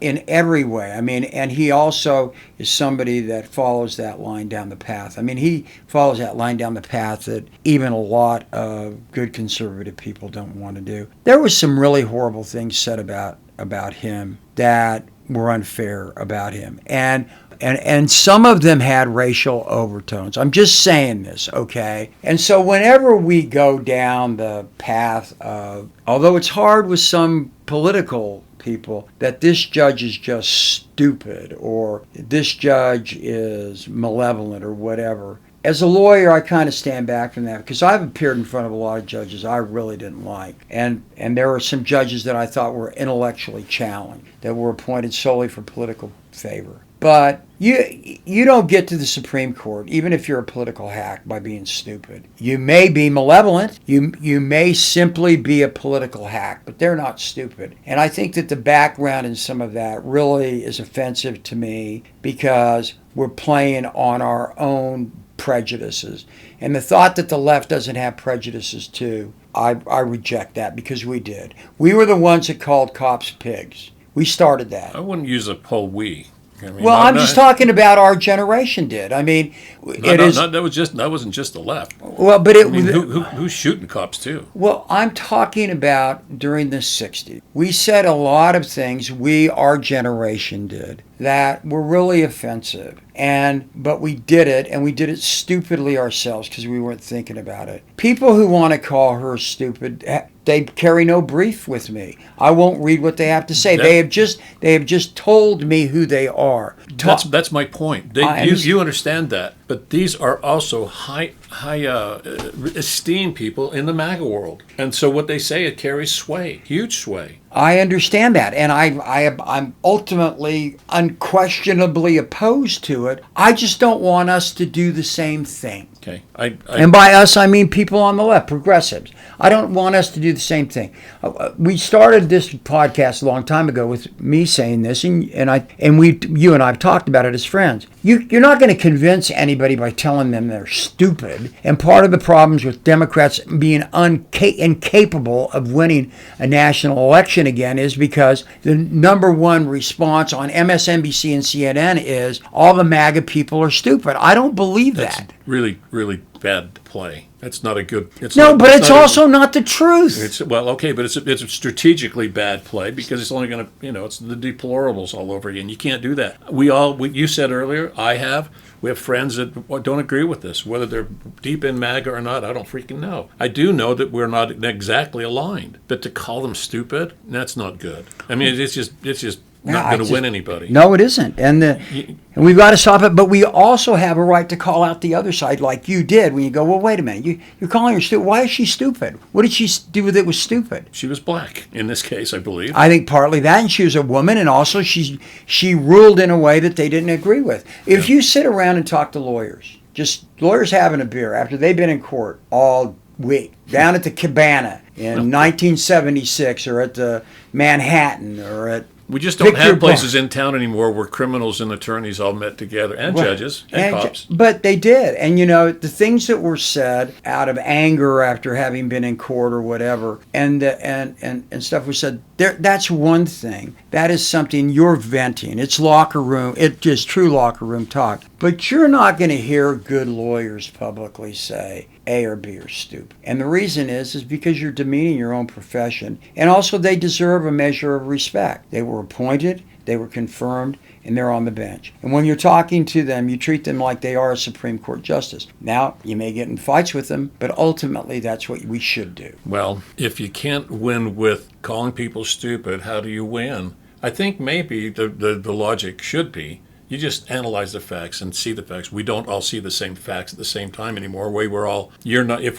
in every way. I mean, and he also is somebody that follows that line down the path. I mean, he follows that line down the path that even a lot of good conservative people don't want to do. There was some really horrible things said about him that were unfair about him. And some of them had racial overtones. I'm just saying this, okay? And so whenever we go down the path of, although it's hard with some political people, that this judge is just stupid or this judge is malevolent or whatever. As a lawyer, I kind of stand back from that because I've appeared in front of a lot of judges I really didn't like. And there were some judges that I thought were intellectually challenged, that were appointed solely for political favor. But you don't get to the Supreme Court, even if you're a political hack, by being stupid. You may be malevolent. You may simply be a political hack, but they're not stupid. And I think that the background in some of that really is offensive to me because we're playing on our own prejudices. And the thought that the left doesn't have prejudices too, I reject that because we did. We were the ones that called cops pigs. We started that. I wouldn't use a whole we. I'm just talking about our generation did. I mean, that wasn't just the left. Well, but who's shooting cops too? Well, I'm talking about during the 60s. We said a lot of things our generation did that were really offensive. But we did it, and we did it stupidly ourselves because we weren't thinking about it. People who want to call her stupid, they carry no brief with me. I won't read what they have to say. They have just told me who they are. That's my point. You understand that, but these are also high esteemed people in the MAGA world, and so what they say, it carries sway, huge sway. I understand that, and I'm ultimately unquestionably opposed to it. I just don't want us to do the same thing. Okay. And by us, I mean people on the left, progressives. I don't want us to do the same thing. We started this podcast a long time ago with me saying this, and you and I have talked about it as friends. You're not going to convince anybody by telling them they're stupid. And part of the problems with Democrats being incapable of winning a national election again is because the number one response on MSNBC and CNN is all the MAGA people are stupid. I don't believe that. Really, really bad play. That's not a good. It's also not the truth. But it's a strategically bad play because it's only going to, it's the deplorables all over again. You can't do that. You said earlier, we have friends that don't agree with this, whether they're deep in MAGA or not. I don't freaking know. I do know that we're not exactly aligned, but to call them stupid, that's not good. I mean, it's just not going to win anybody. No, it isn't. And we've got to stop it. But we also have a right to call out the other side like you did when you go, well, wait a minute. You're calling her stupid. Why is she stupid? What did she do that was stupid? She was black in this case, I believe. I think partly that. And she was a woman. And also she ruled in a way that they didn't agree with. If you sit around and talk to lawyers, just lawyers having a beer after they've been in court all week, down at the cabana, in 1976 or at the Manhattan or at We just don't Victor have places Bar- in town anymore where criminals and attorneys all met together, and judges and cops. But they did. And, the things that were said out of anger after having been in court or whatever, and stuff was said, that's one thing. That is something you're venting. It's locker room. It's just true locker room talk. But you're not going to hear good lawyers publicly say A or B are stupid. And the reason is because you're demeaning your own profession. And also they deserve a measure of respect. They were appointed, they were confirmed, and they're on the bench. And when you're talking to them, you treat them like they are a Supreme Court justice. Now, you may get in fights with them, but ultimately that's what we should do. Well, if you can't win with calling people stupid, how do you win? I think maybe the logic should be you just analyze the facts and see the facts. We don't all see the same facts at the same time anymore. If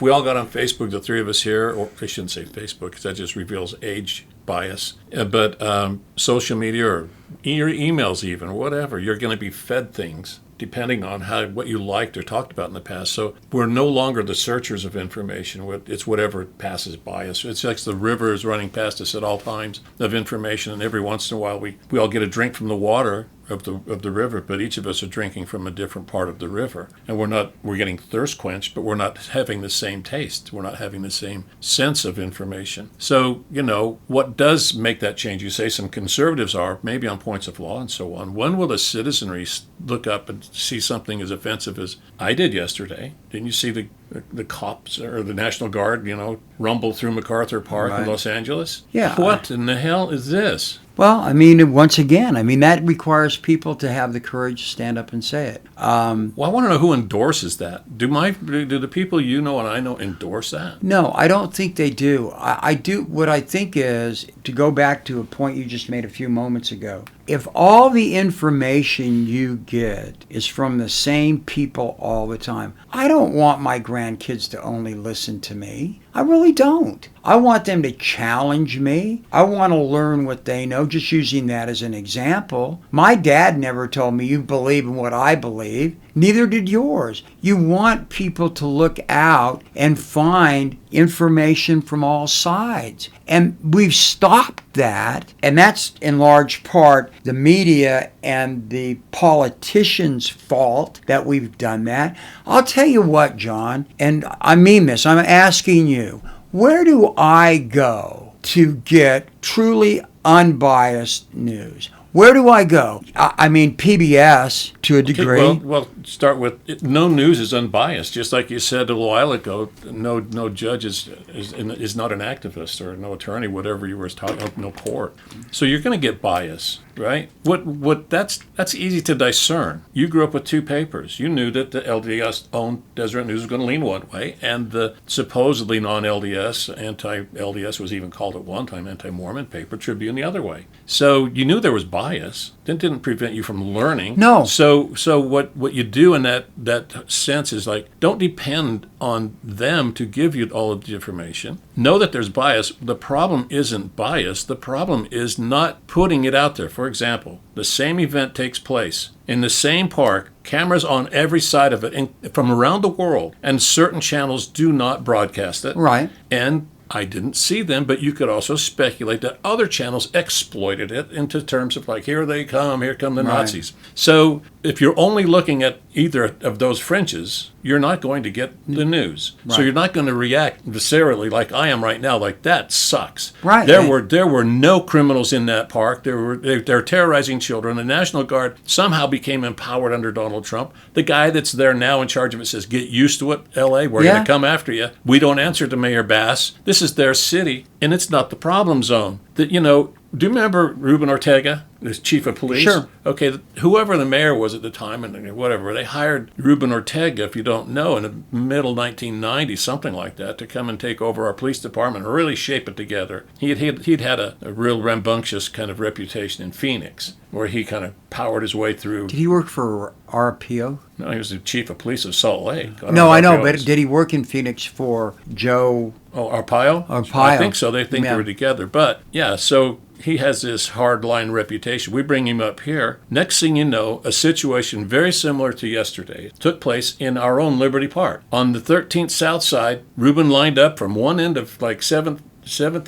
we all got on Facebook, the three of us here, or I shouldn't say Facebook because that just reveals age bias, but social media or your emails even, or whatever, you're going to be fed things depending on what you liked or talked about in the past. So we're no longer the searchers of information. It's whatever passes by us. It's like the river is running past us at all times of information, and every once in a while we all get a drink from the water of the river, but each of us are drinking from a different part of the river. And we're getting thirst quenched, but we're not having the same taste. We're not having the same sense of information. So, what does make that change? You say some conservatives are, maybe on points of law and so on. When will the citizenry look up and see something as offensive as I did yesterday? Didn't you see the cops or the National Guard, rumble through MacArthur Park in Los Angeles? Yeah. What in the hell is this? Well, once again, that requires people to have the courage to stand up and say it. Well, I want to know who endorses that. Do the people you know and I know endorse that? No, I don't think they do. I do. What I think is, to go back to a point you just made a few moments ago, if all the information you get is from the same people all the time, I don't want my grandkids to only listen to me. I really don't. I want them to challenge me. I want to learn what they know, just using that as an example. My dad never told me you believe in what I believe. Neither did yours. You want people to look out and find information from all sides. And we've stopped that, and that's in large part the media and the politicians' fault that we've done that. I'll tell you what, John, and I mean this, I'm asking you, where do I go to get truly unbiased news? Where do I go? PBS to a degree. Okay, well, start with no news is unbiased. Just like you said a little while ago, no judge is not an activist or no attorney, whatever you were talking about, no court. So you're going to get bias, right? That's easy to discern. You grew up with two papers. You knew that the LDS-owned Deseret News was going to lean one way, and the supposedly non-LDS, anti-LDS was even called at one time anti-Mormon paper, Tribune, the other way. So you knew there was bias. That didn't prevent you from learning. No. So what you do in that sense is don't depend on them to give you all of the information. Know that there's bias. The problem isn't bias. The problem is not putting it out there. For example, the same event takes place in the same park, cameras on every side of it from around the world, and certain channels do not broadcast it. Right. And I didn't see them, but you could also speculate that other channels exploited it into terms of here they come, here come the Nazis. So if you're only looking at either of those fringes, you're not going to get the news. Right. So you're not going to react viscerally like I am right now, like that sucks. Right. There were no criminals in that park. They're terrorizing children. The National Guard somehow became empowered under Donald Trump. The guy that's there now in charge of it says, get used to it, L.A., we're going to come after you. We don't answer to Mayor Bass. This is their city, and it's not the problem zone. Do you remember Ruben Ortega, the chief of police? Sure. Okay, whoever the mayor was at the time, and whatever, they hired Ruben Ortega, if you don't know, in the middle 1990s, something like that, to come and take over our police department and really shape it together. He'd had a real rambunctious kind of reputation in Phoenix, where he kind of powered his way through. Did he work for RPO? No, he was the chief of police of Salt Lake. No, I know, but did he work in Phoenix for Joe? Oh, Arpaio? Arpaio. I think so. They think Yeah. they were together. But, yeah, so he has this hard-line reputation. We bring him up here. Next thing you know, a situation very similar to yesterday took place in our own Liberty Park. On the 13th South Side, Reuben lined up from one end of like 7th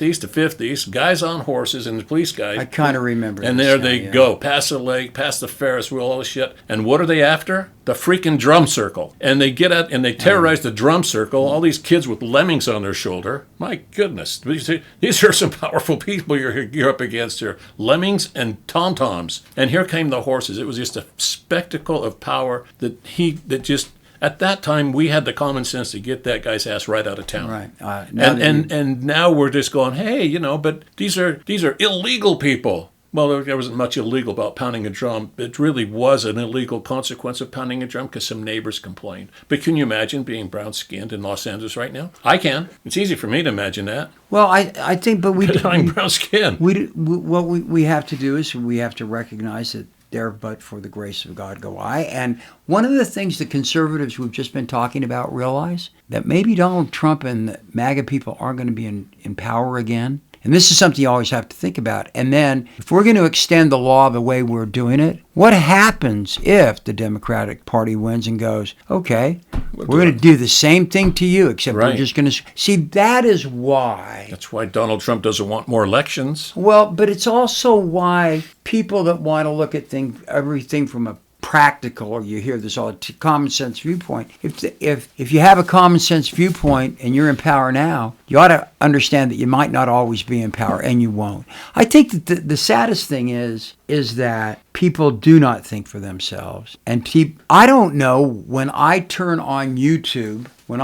East to 5th East, guys on horses and the police guys. I kind of remember And this there now, they yeah. go, past the lake, past the Ferris wheel, all this shit. And what are they after? The freaking drum circle. And they get out and they terrorize the drum circle, all these kids with lemmings on their shoulder. My goodness. These are some powerful people you're up against here. Lemmings and tom-toms. And here came the horses. It was just a spectacle of power that just... At that time, we had the common sense to get that guy's ass right out of town. Right. And now we're just going, hey, but these are illegal people. Well, there wasn't much illegal about pounding a drum. It really was an illegal consequence of pounding a drum because some neighbors complained. But can you imagine being brown-skinned in Los Angeles right now? I can. It's easy for me to imagine that. Well, I think, but I'm brown-skinned. What we have to do is we have to recognize that there but for the grace of God go I. And one of the things the conservatives we've just been talking about realize that maybe Donald Trump and the MAGA people aren't going to be in power again. And this is something you always have to think about. And then if we're going to extend the law the way we're doing it, what happens if the Democratic Party wins and goes, okay, we're going to do the same thing to you, except we're just going to... See, that is why... That's why Donald Trump doesn't want more elections. Well, but it's also why people that want to look at everything from a practical, or you hear this all, common sense viewpoint. If you have a common sense viewpoint and you're in power now, you ought to understand that you might not always be in power, and you won't. I think that the saddest thing is that people do not think for themselves. And I don't know when I turn on YouTube, what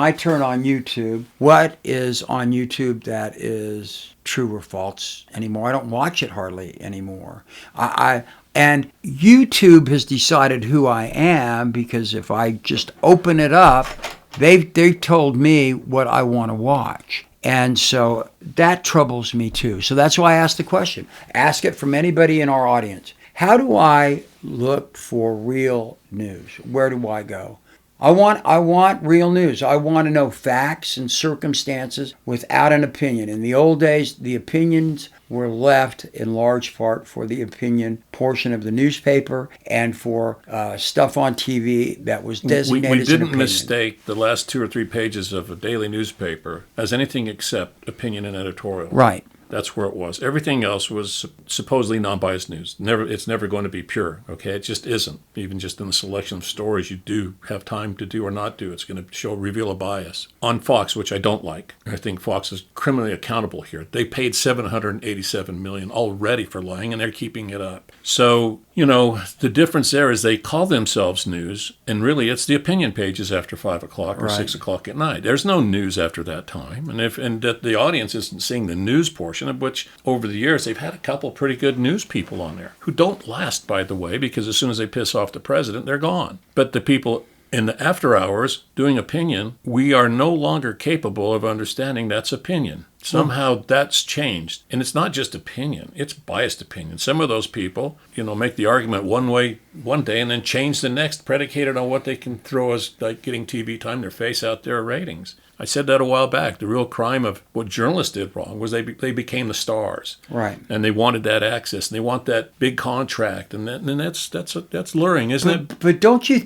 is on YouTube that is true or false anymore. I don't watch it hardly anymore. And YouTube has decided who I am, because if I just open it up, they've told me what I want to watch. And so that troubles me too. So that's why I asked the question. Ask it from anybody in our audience. How do I look for real news? Where do I go? I want real news. I want to know facts and circumstances without an opinion. In the old days, the opinions were left in large part for the opinion portion of the newspaper and for stuff on TV that was designated We as an didn't opinion. mistake the last 2 or 3 pages of a daily newspaper as anything except opinion and editorial. Right. That's where it was. Everything else was supposedly non-biased news. It's never going to be pure, okay? It just isn't. Even just in the selection of stories you do have time to do or not do, it's going to reveal a bias. On Fox, which I don't like, I think Fox is criminally accountable here. They paid $787 million already for lying, and they're keeping it up. So, the difference there is they call themselves news, and really it's the opinion pages after 5 o'clock or 6 o'clock at night. There's no news after that time. And that the audience isn't seeing the news portion, of which over the years they've had a couple pretty good news people on there who don't last, by the way, because as soon as they piss off the president, they're gone. But the people in the after hours doing opinion, we are no longer capable of understanding that's opinion. Somehow that's changed. And it's not just opinion, it's biased opinion. Some of those people, make the argument one way one day and then change the next, predicated on what they can throw as like getting TV time, their face out there, ratings. I said that a while back. The real crime of what journalists did wrong was they became the stars, right? And they wanted that access, and they want that big contract, and that's luring, isn't it? But don't you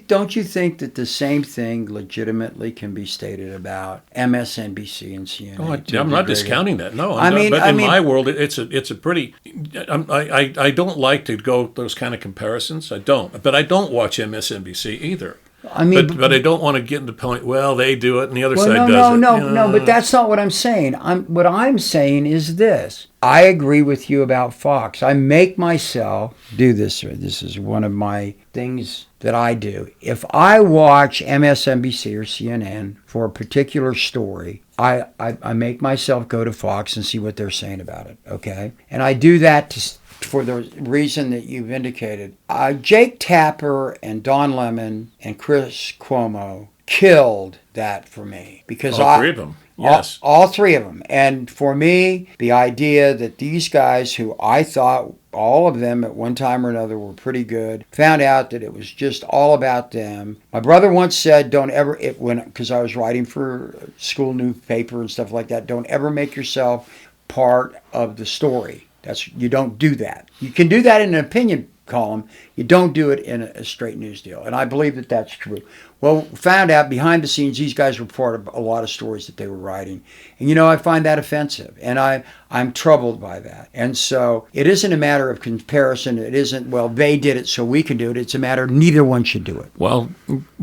think that the same thing legitimately can be stated about MSNBC and CNN? Oh, I'm not discounting that. No, in my world, it's a pretty. I don't like to go those kind of comparisons. I don't, but I don't watch MSNBC either. But I don't want to get to the point, well, they do it and the other side does it. No, but that's not what I'm saying. What I'm saying is this. I agree with you about Fox. I make myself do this. This is one of my things that I do. If I watch MSNBC or CNN for a particular story, I make myself go to Fox and see what they're saying about it, okay? And I do that for the reason that you've indicated. Jake Tapper and Don Lemon and Chris Cuomo killed that for me because All three of them. Yes. All three of them. And for me, the idea that these guys who I thought all of them at one time or another were pretty good, found out that it was just all about them. My brother once said, don't ever, because I was writing for school newspaper and stuff like that, don't ever make yourself part of the story. You don't do that. You can do that in an opinion column. You don't do it in a straight news deal. And I believe that that's true. Well, found out behind the scenes, these guys were part of a lot of stories that they were writing. And, I find that offensive. And I'm troubled by that. And so it isn't a matter of comparison. It isn't, well, they did it so we can do it. It's a matter of neither one should do it. Well,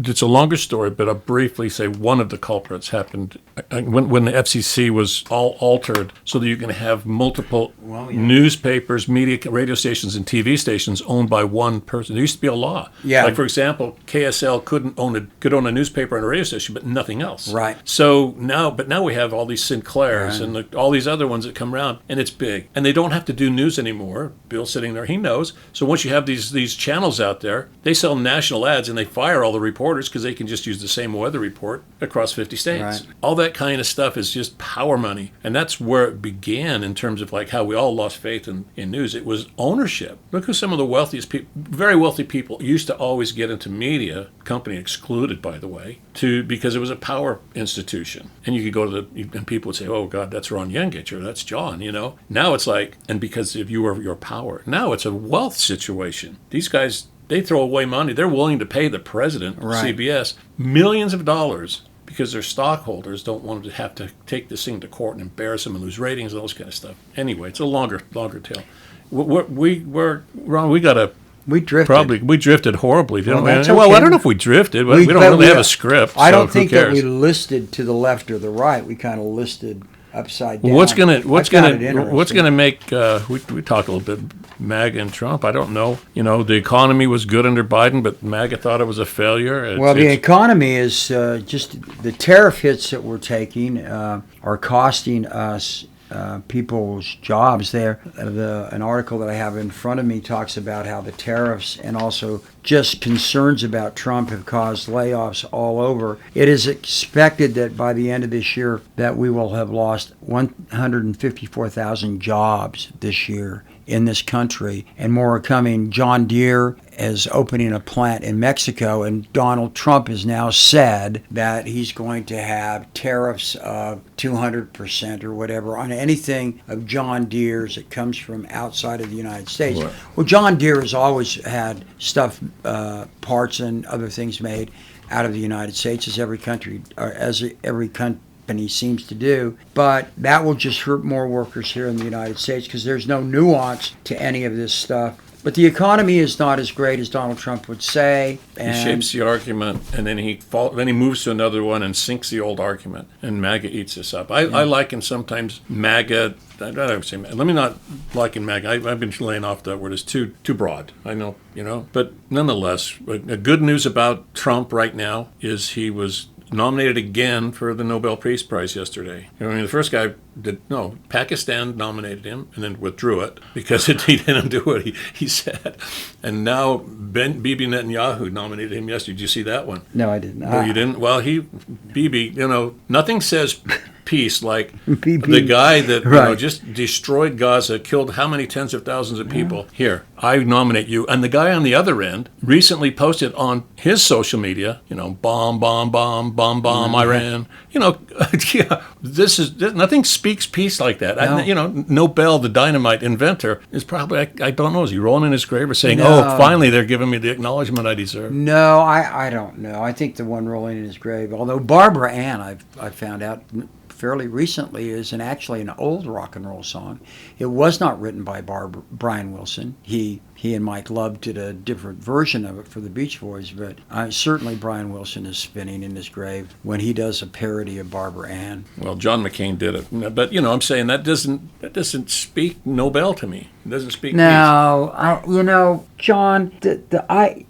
it's a longer story, but I'll briefly say one of the culprits happened when the FCC was all altered so that you can have multiple newspapers, media, radio stations, and TV stations owned by one person. There used to be a law. Yeah. Like, for example, KSL could own a newspaper and a radio station, but nothing else. Right. So now we have all these Sinclairs and all these other ones that come around, and it's big. And they don't have to do news anymore. Bill's sitting there, he knows. So once you have these channels out there, they sell national ads and they fire all the reporters because they can just use the same weather report across 50 states. Right. All that kind of stuff is just power money. And that's where it began in terms of like how we all lost faith in news. It was ownership. Look who some of the wealthiest people, very wealthy people, used to always get into media, company excluded, by the way, because it was a power institution. And you could go to and people would say, oh, God, that's Ron Yengich or that's John, Now it's like, and because of your power. Now it's a wealth situation. These guys, they throw away money. They're willing to pay the president, CBS, millions of dollars because their stockholders don't want to have to take this thing to court and embarrass them and lose ratings and all this kind of stuff. Anyway, it's a longer tale. Ron, we got to... We drifted. We drifted horribly, didn't we? Okay. Well, I don't know if we drifted. We don't really have a script. I don't so think who cares? that we listed to the left or the right. We kind of listed upside down. What's gonna make? We talk a little bit MAGA and Trump. I don't know. The economy was good under Biden, but MAGA thought it was a failure. The economy is just the tariff hits that we're taking are costing us. People's jobs there. An article that I have in front of me talks about how the tariffs and also just concerns about Trump have caused layoffs all over. It is expected that by the end of this year that we will have lost 154,000 jobs this year in this country, and more are coming. John Deere is opening a plant in Mexico, and Donald Trump has now said that he's going to have tariffs of 200% or whatever on anything of John Deere's that comes from outside of the United States. Right. Well, John Deere has always had stuff, parts and other things made out of the United States, as every company seems to do, but that will just hurt more workers here in the United States because there's no nuance to any of this stuff. But the economy is not as great as Donald Trump would say. And he shapes the argument, and then he moves to another one and sinks the old argument, and MAGA eats this up. I liken sometimes MAGA. Let me not liken MAGA. I've been laying off that word. It's too broad. I know, But nonetheless, good news about Trump right now is he was nominated again for the Nobel Peace Prize yesterday. The first guy Pakistan nominated him and then withdrew it because he didn't do what he said. And now Bibi Netanyahu nominated him yesterday. Did you see that one? No, I didn't. No, you didn't? Well, Bibi, nothing says peace like the guy that just destroyed Gaza, killed how many tens of thousands of people. Here, I nominate you. And the guy on the other end recently posted on his social media, bomb, Iran. Nothing speaks peace like that. No. Nobel, the dynamite inventor, is probably, I don't know, is he rolling in his grave or saying, finally they're giving me the acknowledgement I deserve? No, I don't know. I think the one rolling in his grave, although Barbara Ann, I found out fairly recently, is actually an old rock and roll song. It was not written by Brian Wilson. He and Mike Love did a different version of it for the Beach Boys, but certainly Brian Wilson is spinning in his grave when he does a parody of Barbara Ann. Well, John McCain did it, but I'm saying that doesn't speak Nobel to me. It doesn't speak. No, John,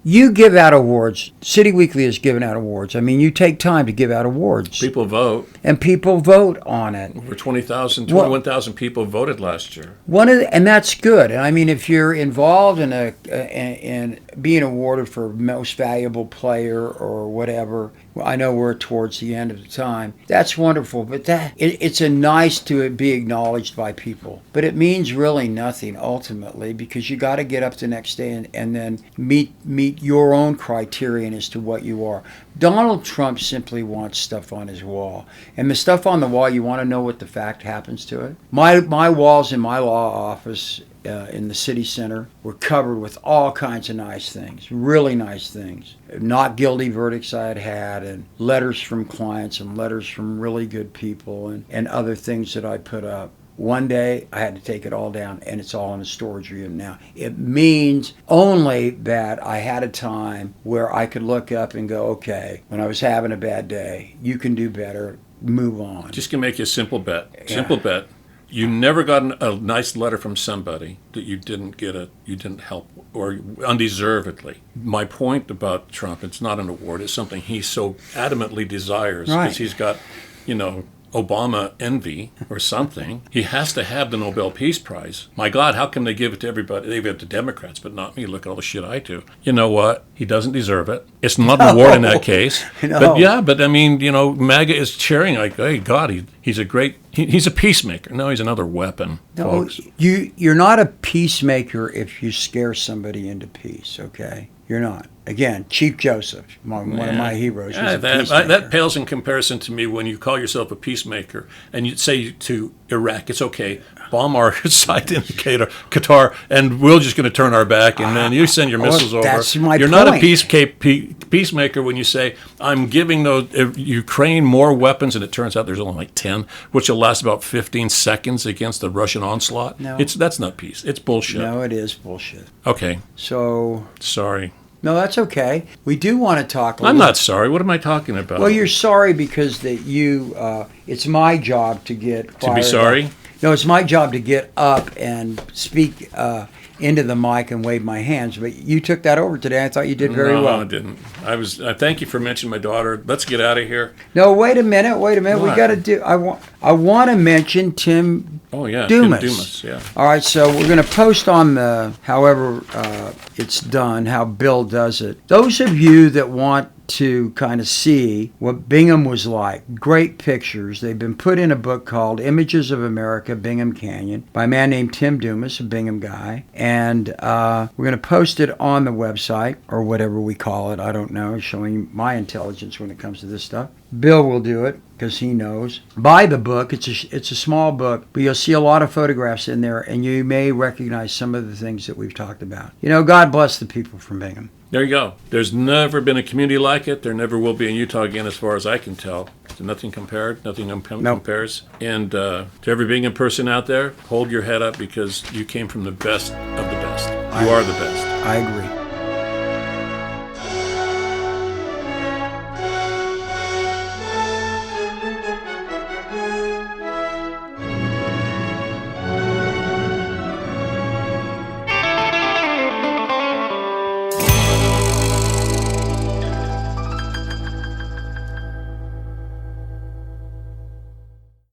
you give out awards. City Weekly has given out awards. You take time to give out awards. People vote, and people vote on it. Over 21,000 people voted last year. And that's good. And if you're involved in being awarded for most valuable player or whatever, Well, I know we're towards the end of the time. That's wonderful, but it's a nice to be acknowledged by people. But it means really nothing ultimately, because you got to get up the next day and then meet your own criterion as to what you are. Donald Trump simply wants stuff on his wall. And the stuff on the wall, you want to know what the fact happens to it? My walls in my law office in the city center were covered with all kinds of nice things, really nice things. Not guilty verdicts I had, and letters from clients, and letters from really good people, and other things that I put up. One day I had to take it all down, and it's all in a storage room now. It means only that I had a time where I could look up and go, okay, when I was having a bad day, you can do better, move on. Just gonna make you a simple bet. Simple bet. You never got a nice letter from somebody that you didn't help, or undeservedly. My point about Trump, it's not an award, it's something he so adamantly desires, because he's got, Obama envy or something. He has to have the Nobel Peace Prize. My God, how come they give it to everybody? They give it to Democrats, but not me. Look at all the shit I do. You know what? He doesn't deserve it. It's not an award in that case. No. But I mean, MAGA is cheering like, hey, God, he's a great, he's a peacemaker. No, he's another weapon, folks. You're not a peacemaker if you scare somebody into peace, okay? You're not. Again, Chief Joseph, one of my heroes. That pales in comparison to me when you call yourself a peacemaker and you say to Iraq, it's okay, bomb our side indicator, Qatar, and we're just going to turn our back, and then you send your missiles over. That's my You're point. not a peacemaker when you say, I'm giving Ukraine more weapons, and it turns out there's only like 10, which will last about 15 seconds against the Russian onslaught. No. That's not peace. It's bullshit. No, it is bullshit. Okay. So... Sorry. No, that's okay. We do want to talk. I'm not sorry. What am I talking about? Well, you're sorry because it's my job to get to be sorry. No, it's my job to get up and speak into the mic and wave my hands. But you took that over today. I thought you did very well. No, I didn't. I thank you for mentioning my daughter. Let's get out of here. No, wait a minute. What? We got to do. I want to mention Tim. Oh yeah, Dumas. Tim Dumas. Yeah. All right, so we're going to post on however it's done, how Bill does it. Those of you that want to kind of see what Bingham was like, great pictures. They've been put in a book called Images of America, Bingham Canyon, by a man named Tim Dumas, a Bingham guy. And we're going to post it on the website, or whatever we call it. I don't know, showing my intelligence when it comes to this stuff. Bill will do it because he knows. Buy the book. It's a small book, but you'll see a lot of photographs in there, and you may recognize some of the things that we've talked about. God bless the people from Bingham. There you go. There's never been a community like it. There never will be in Utah again, as far as I can tell. So nothing compared. Nothing compares. And to every Bingham person out there, hold your head up, because you came from the best of the best. You are the best. I agree.